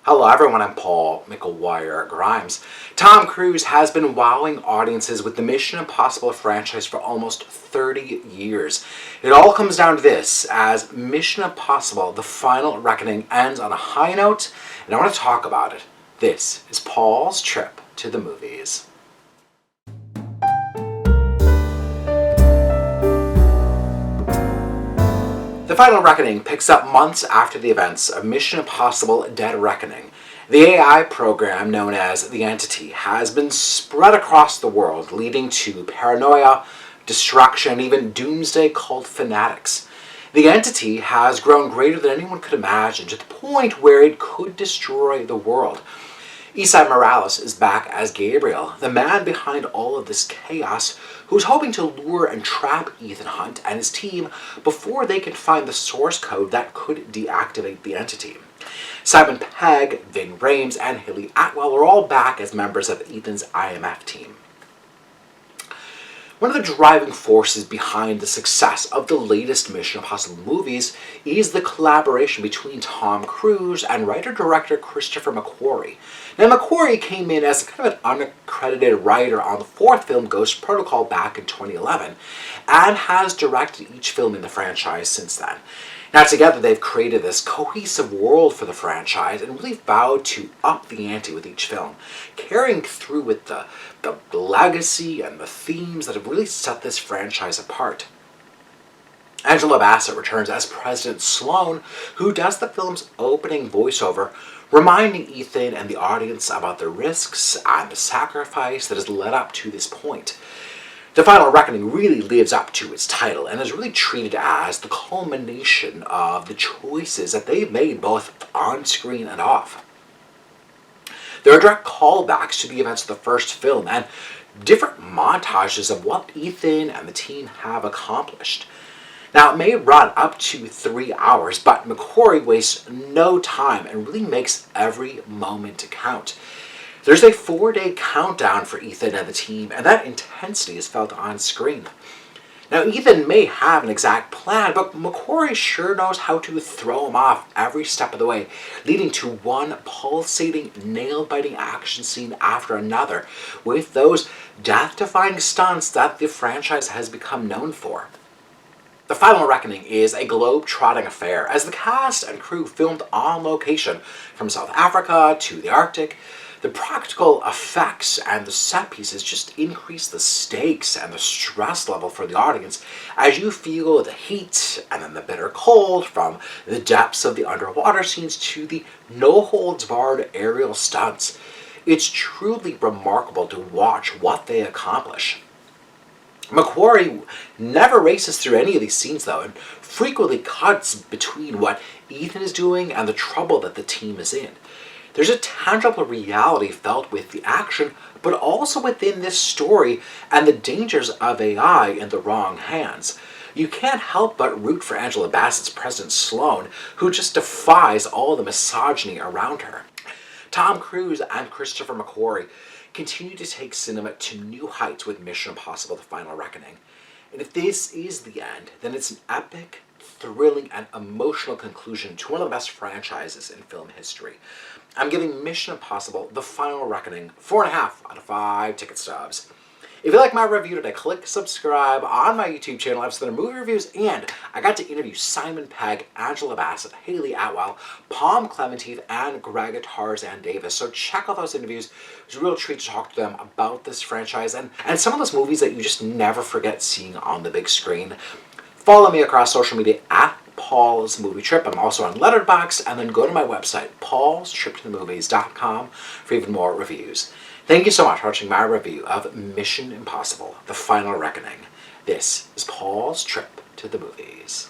Hello everyone, I'm Paul McGuire Grimes. Tom Cruise has been wowing audiences with the Mission Impossible franchise for almost 30 years. It all comes down to this, as Mission Impossible: The Final Reckoning ends on a high note, and I want to talk about it. This is Paul's trip to the movies. The Final Reckoning picks up months after the events of Mission Impossible: Dead Reckoning. The AI program known as the Entity has been spread across the world, leading to paranoia, destruction, and even doomsday cult fanatics. The Entity has grown greater than anyone could imagine, to the point where it could destroy the world. Esai Morales is back as Gabriel, the man behind all of this chaos, who's hoping to lure and trap Ethan Hunt and his team before they can find the source code that could deactivate the Entity. Simon Pegg, Ving Rhames, and Haley Atwell are all back as members of Ethan's IMF team. One of the driving forces behind the success of the latest Mission Impossible movies is the collaboration between Tom Cruise and writer-director Christopher McQuarrie. Now, McQuarrie came in as kind of an unaccredited writer on the fourth film, Ghost Protocol, back in 2011, and has directed each film in the franchise since then. Now, together they've created this cohesive world for the franchise and really vowed to up the ante with each film, carrying through with the legacy and the themes that have really set this franchise apart. Angela Bassett returns as President Sloan, who does the film's opening voiceover, reminding Ethan and the audience about the risks and the sacrifice that has led up to this point. The Final Reckoning really lives up to its title and is really treated as the culmination of the choices that they've made both on screen and off. There are direct callbacks to the events of the first film and different montages of what Ethan and the team have accomplished. Now, it may run up to 3 hours, but McQuarrie wastes no time and really makes every moment count. There's a 4-day countdown for Ethan and the team, and that intensity is felt on screen. Now, Ethan may have an exact plan, but McQuarrie sure knows how to throw him off every step of the way, leading to one pulsating, nail-biting action scene after another, with those death-defying stunts that the franchise has become known for. The Final Reckoning is a globe-trotting affair, as the cast and crew filmed on location, from South Africa to the Arctic. The practical effects and the set pieces just increase the stakes and the stress level for the audience as you feel the heat and then the bitter cold, from the depths of the underwater scenes to the no-holds-barred aerial stunts. It's truly remarkable to watch what they accomplish. McQuarrie never races through any of these scenes, though, and frequently cuts between what Ethan is doing and the trouble that the team is in. There's a tangible reality felt with the action, but also within this story and the dangers of AI in the wrong hands. You can't help but root for Angela Bassett's President Sloan, who just defies all the misogyny around her. Tom Cruise and Christopher McQuarrie continue to take cinema to new heights with Mission Impossible: The Final Reckoning. And if this is the end, then it's an epic, thrilling, and emotional conclusion to one of the best franchises in film history. I'm giving Mission Impossible: The Final Reckoning 4.5 out of 5 ticket stubs. If you like my review today, click subscribe on my YouTube channel. I have some movie reviews, and I got to interview Simon Pegg, Angela Bassett, Haley Atwell, Palm Clementine, and Greg Tarzan Davis. So check out those interviews. It was a real treat to talk to them about this franchise and some of those movies that you just never forget seeing on the big screen. Follow me across social media at Paul's Movie Trip. I'm also on Letterboxd, and then go to my website, paulstriptothemovies.com, for even more reviews. Thank you so much for watching my review of Mission Impossible: The Final Reckoning. This is Paul's Trip to the Movies.